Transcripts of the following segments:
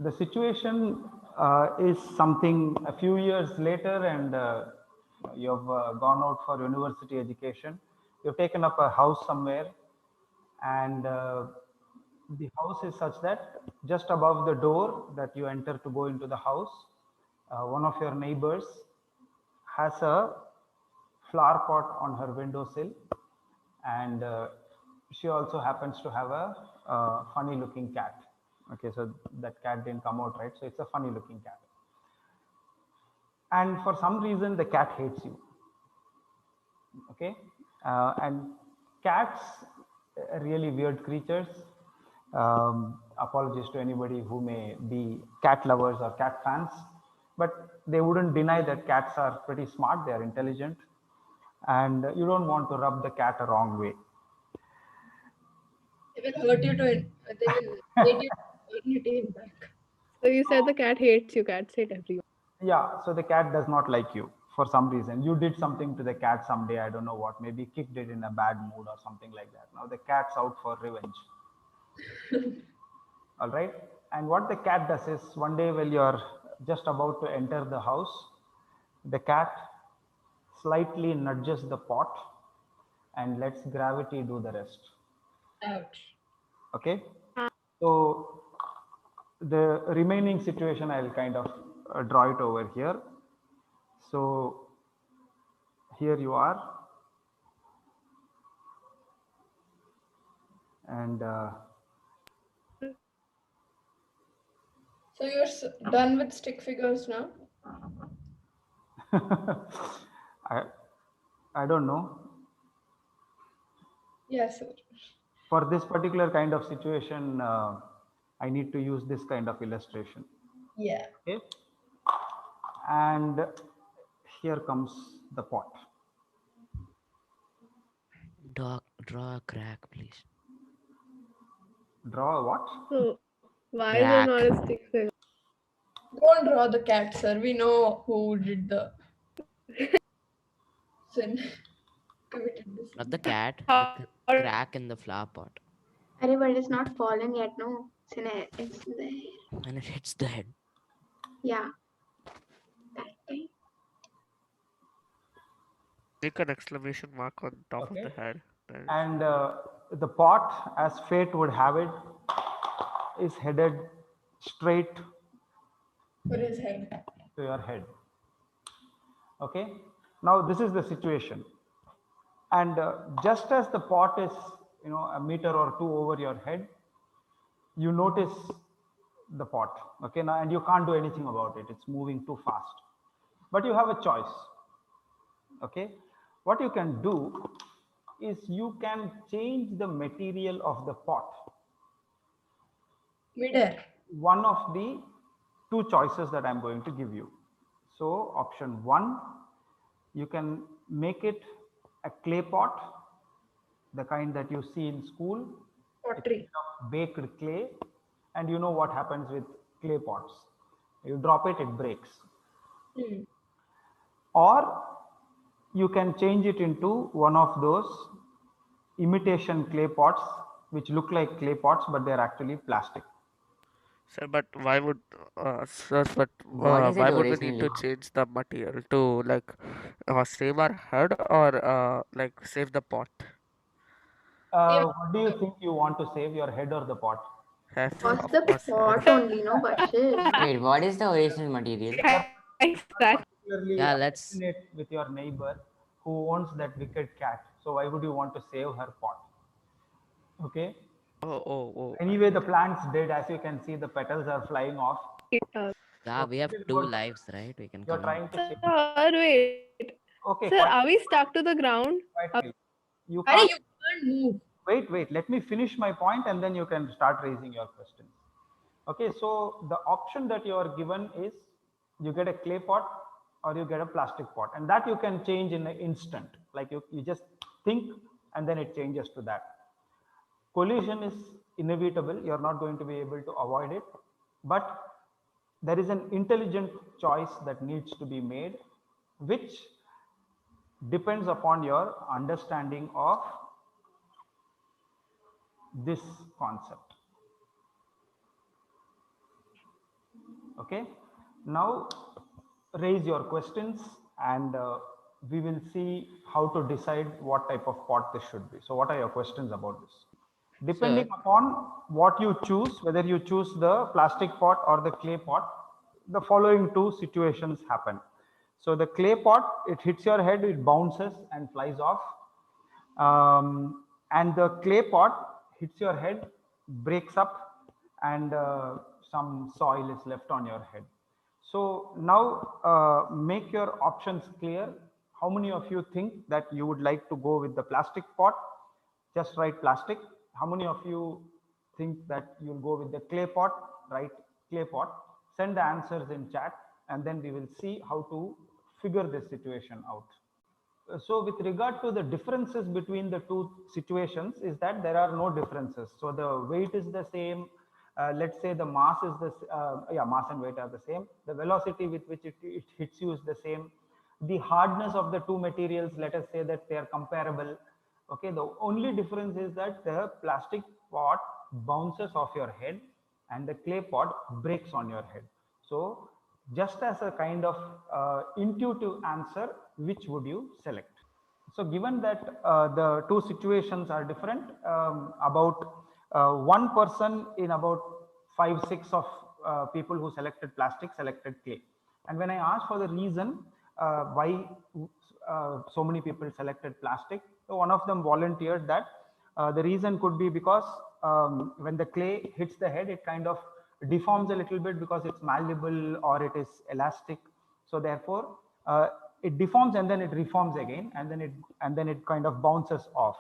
The situation is something a few years later, and you've gone out for university education. You've taken up a house somewhere, and the house is such that just above the door that you enter to go into the house, one of your neighbors has a flower pot on her windowsill, and she also happens to have a funny looking cat. Okay, so that cat didn't come out right, so it's a funny looking cat, and for some reason the cat hates you. Okay, and cats are really weird creatures. Apologies to anybody who may be cat lovers or cat fans, but they wouldn't deny that cats are pretty smart, they are intelligent, and you don't want to rub the cat a wrong way. They will hurt you they will hate you dignity in back. So you said the cat hates you. Cats hate everyone. Yeah, so the cat does not like you for some reason. You did something to the cat someday, I don't know what, maybe kicked it in a bad mood or something like that. Now the cat's out for revenge. All right. And what the cat does is one day while you're just about to enter the house, the cat slightly nudges the pot and lets gravity do the rest. Ouch. Okay. So the remaining situation, I'll kind of draw it over here. So here you are, and So you're done with stick figures now? I I don't know. Yes, sir. For this particular kind of situation, I need to use this kind of illustration. Yeah. Okay, and here comes the pot. Draw a crack, please. Draw a what? So why is there not a Crack. stick figure? Don't draw the cat, sir. We know who did the sin. Committed this Not sin. the cat, Or the crack in the flower pot. Arey, but it's not fallen yet, no. It's there. And it hits the head. Yeah. That time. Make an exclamation mark on top Okay. of the head. And the pot, as fate would have it, is headed straight For his head. to your head. Okay. Now this is the situation, and just as the pot is, a meter or two over your head, you notice the pot. Okay. Now, and you can't do anything about it. It's moving too fast, but you have a choice. Okay. What you can do is you can change the material of the pot. Midair. One of the two choices that I'm going to give you. So option one, you can make it a clay pot, the kind that you see in school. Pottery. Baked clay, and you know what happens with clay pots. You drop it, it breaks. Or you can change it into one of those imitation clay pots which look like clay pots but they're actually plastic. Sir, but why would What is it why would we need originally? to change the material to like save our head or like save the pot? What do you think you want to save, your head or the pot? Head, What's of the course, head. pot only, no, Bashir? Wait, what is the original material? Exactly. Particularly Yeah, let's. affectionate with your neighbor who owns that wicked cat. So why would you want to save her pot? Okay. Oh. Anyway, the plant's dead. As you can see, the petals are flying off. Yeah, we have Forget two about- lives, right? We can You're come trying out. to save. Sir, wait. Okay, Sir, are we stuck to the ground? quietly. You Arey, can't you can't move. wait. Let me finish my point, and then you can start raising your questions. Okay, so the option that you are given is you get a clay pot or you get a plastic pot, and that you can change in an instant. Like you just think, and then it changes to that. Collision is inevitable. You're not going to be able to avoid it, but there is an intelligent choice that needs to be made, which depends upon your understanding of this concept. Okay, now raise your questions, and we will see how to decide what type of pot this should be. So what are your questions about this? Depending Sir, upon what you choose, whether you choose the plastic pot or the clay pot, the following two situations happen. So the clay pot, it hits your head, it bounces and flies off. And the clay pot hits your head, breaks up, and some soil is left on your head. So now make your options clear. How many of you think that you would like to go with the plastic pot? Just write plastic. How many of you think that you'll go with the clay pot? Write clay pot. Send the answers in chat, and then we will see how to figure this situation out. So with regard to the differences between the two situations is that there are no differences. So the weight is the same. Let's say the mass is mass and weight are the same. The velocity with which it hits you is the same. The hardness of the two materials, let us say that they are comparable. Okay, the only difference is that the plastic pot bounces off your head and the clay pot breaks on your head. So just as a kind of intuitive answer, which would you select? So given that the two situations are different, about one person in about 5, 6 of people who selected plastic selected clay. And when I asked for the reason why so many people selected plastic, so one of them volunteered that the reason could be because when the clay hits the head, it kind of deforms a little bit because it's malleable or it is elastic. So therefore, it deforms and then it reforms again, and then it kind of bounces off.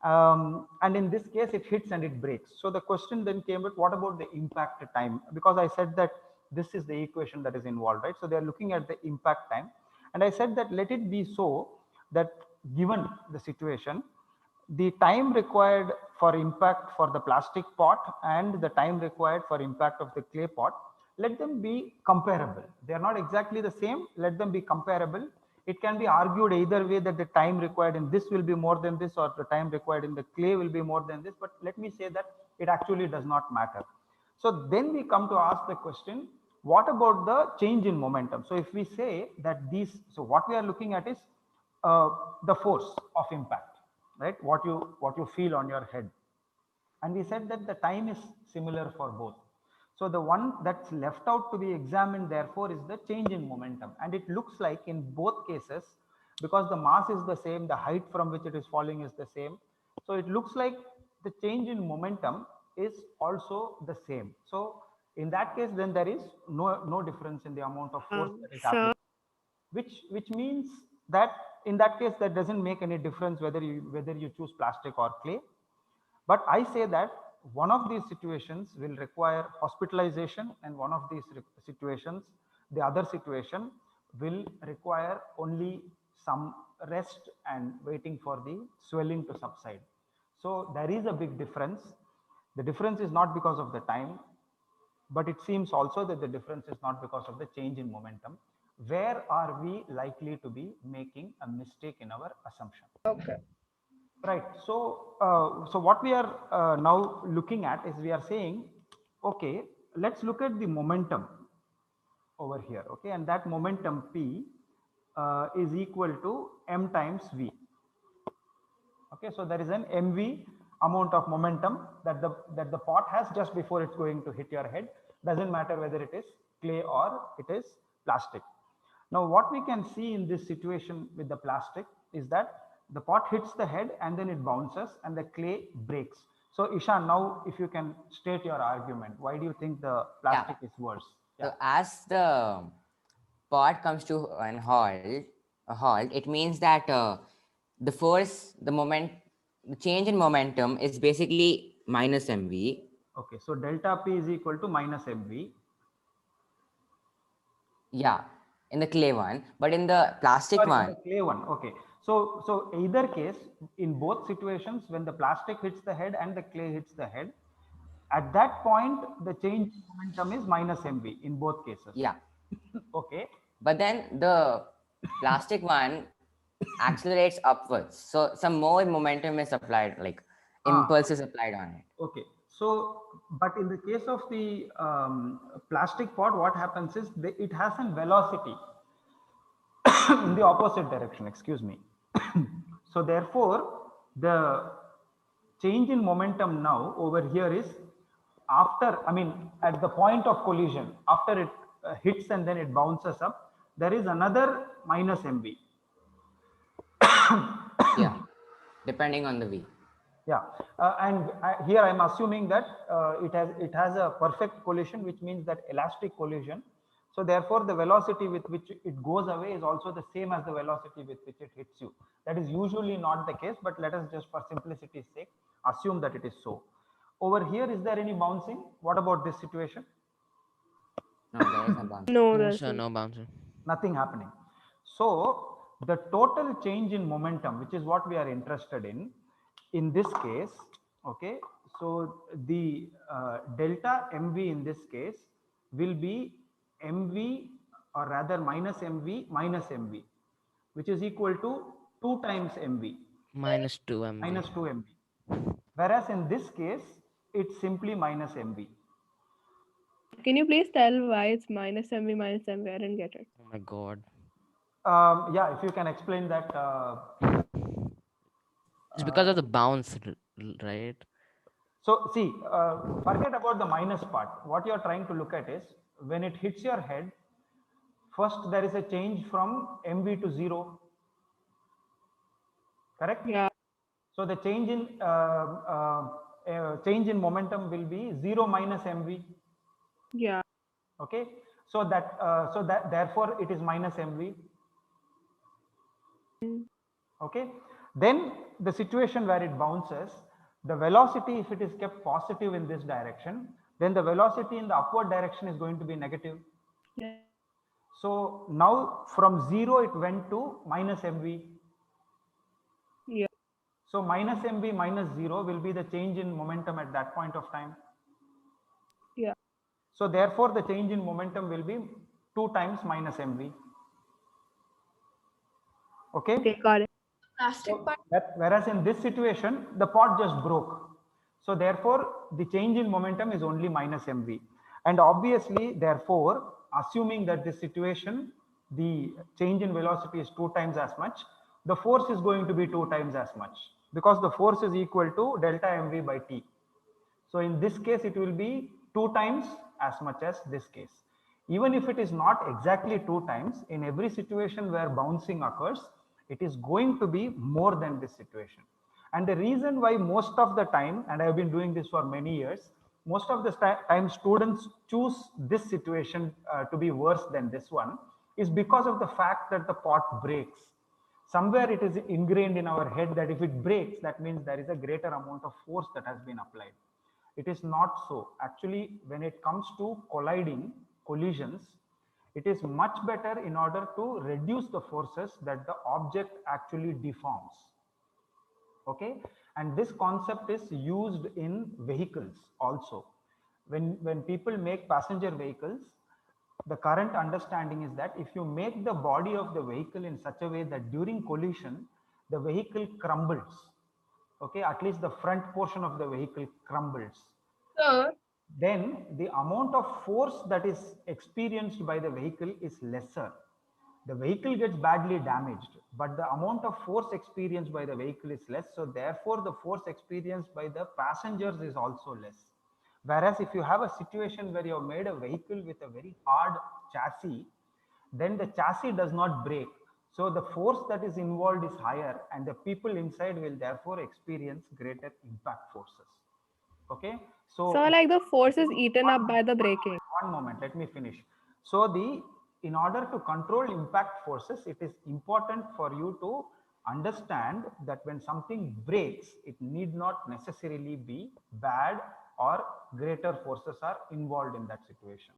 And in this case, it hits and it breaks. So the question then came, but what about the impact time? Because I said that this is the equation that is involved, right? So they are looking at the impact time, and I said that let it be so that given the situation, the time required for impact for the plastic pot and the time required for impact of the clay pot, let them be comparable. They are not exactly the same, let them be comparable. It can be argued either way that the time required in this will be more than this, or the time required in the clay will be more than this, but let me say that it actually does not matter. So then we come to ask the question, what about the change in momentum? So if we say that these, so what we are looking at is the force of impact, right? What you feel on your head. And we said that the time is similar for both. So the one that's left out to be examined therefore is the change in momentum. And it looks like in both cases, because the mass is the same, the height from which it is falling is the same. So it looks like the change in momentum is also the same. So in that case, then there is no difference in the amount of force that is So, applied, which means that in that case, that doesn't make any difference whether you choose plastic or clay. But I say that one of these situations will require hospitalization, and one of these situations, the other situation, will require only some rest and waiting for the swelling to subside. So there is a big difference. The difference is not because of the time, but it seems also that the difference is not because of the change in momentum. Where are we likely to be making a mistake in our assumption? Okay. Right. So, so what we are now looking at is we are saying, okay, let's look at the momentum over here. Okay, and that momentum P is equal to m times v. Okay, so there is an mv amount of momentum that the pot has just before it's going to hit your head. Doesn't matter whether it is clay or it is plastic. Now, what we can see in this situation with the plastic is that the pot hits the head and then it bounces and the clay breaks. So, Ishan, now if you can state your argument, why do you think the plastic is worse? So as the pot comes to a halt, it means that the force, the change in momentum is basically minus mv. Okay, so delta P is equal to minus mv. Yeah, in the clay one, but in the plastic Sorry, in one, the clay one. Okay, so either case, in both situations, when the plastic hits the head and the clay hits the head, at that point, the change in momentum is minus mv in both cases. yeah. Okay. But then the plastic one accelerates upwards. So some more momentum is applied, like impulse is applied on it. Okay. So, but in the case of the plastic pot, what happens is it has a velocity in the opposite direction, excuse me. So therefore, the change in momentum now over here is after, I mean, at the point of collision, after it hits and then it bounces up, there is another minus mv. Yeah, depending on the V. Yeah, and here I'm assuming that it has a perfect collision, which means that elastic collision. So therefore, the velocity with which it goes away is also the same as the velocity with which it hits you. That is usually not the case, but let us just for simplicity's sake assume that it is so. Over here, is there any bouncing? What about this situation? No, there is no bounce. No, No, there's sir, no bouncing. Nothing happening. So the total change in momentum, which is what we are interested in this case, okay, so the delta mv in this case will be mv, or rather minus mv, which is equal to 2 times mv, Minus 2 MV. minus 2 mv. Whereas in this case, it's simply minus mv. Can you please tell why it's minus MV minus MV? I didn't get it. Oh my god. Yeah, if you can explain that. It's because of the bounce, right? So see, forget about the minus part. What you are trying to look at is when it hits your head, first there is a change from mv to 0, correct? Yeah. So the change in momentum will be 0 minus mv. Yeah. Okay, so that therefore it is minus mv. Okay, then the situation where it bounces, the velocity, if it is kept positive in this direction, then the velocity in the upward direction is going to be negative. Yeah. So now from 0 it went to minus mv. Yeah. So minus mv minus 0 will be the change in momentum at that point of time. Yeah. So therefore the change in momentum will be 2 times minus mv. Okay. Okay, got it. Plastic part. Whereas in this situation, the pot just broke. So therefore, the change in momentum is only minus mv. And obviously, therefore, assuming that this situation, the change in velocity is 2 times as much, the force is going to be 2 times as much, because the force is equal to delta mv by t. So in this case, it will be 2 times as much as this case. Even if it is not exactly 2 times, in every situation where bouncing occurs, it is going to be more than this situation. And the reason why most of the time, and I have been doing this for many years, most of the time students choose this situation to be worse than this one, is because of the fact that the pot breaks. Somewhere it is ingrained in our head that if it breaks, that means there is a greater amount of force that has been applied. It is not so. Actually, when it comes to collisions, it is much better in order to reduce the forces that the object actually deforms. Okay, and this concept is used in vehicles also. When people make passenger vehicles, the current understanding is that if you make the body of the vehicle in such a way that during collision the vehicle crumbles, okay, at least the front portion of the vehicle crumbles, Sir, then the amount of force that is experienced by the vehicle is lesser. The vehicle gets badly damaged, but the amount of force experienced by the vehicle is less. So therefore, the force experienced by the passengers is also less. Whereas if you have a situation where you have made a vehicle with a very hard chassis, then the chassis does not break. So the force that is involved is higher, and the people inside will therefore experience greater impact forces. Okay, So so like the force is eaten up by the braking. one moment, let me finish. So in order to control impact forces, it is important for you to understand that when something breaks, it need not necessarily be bad or greater forces are involved in that situation.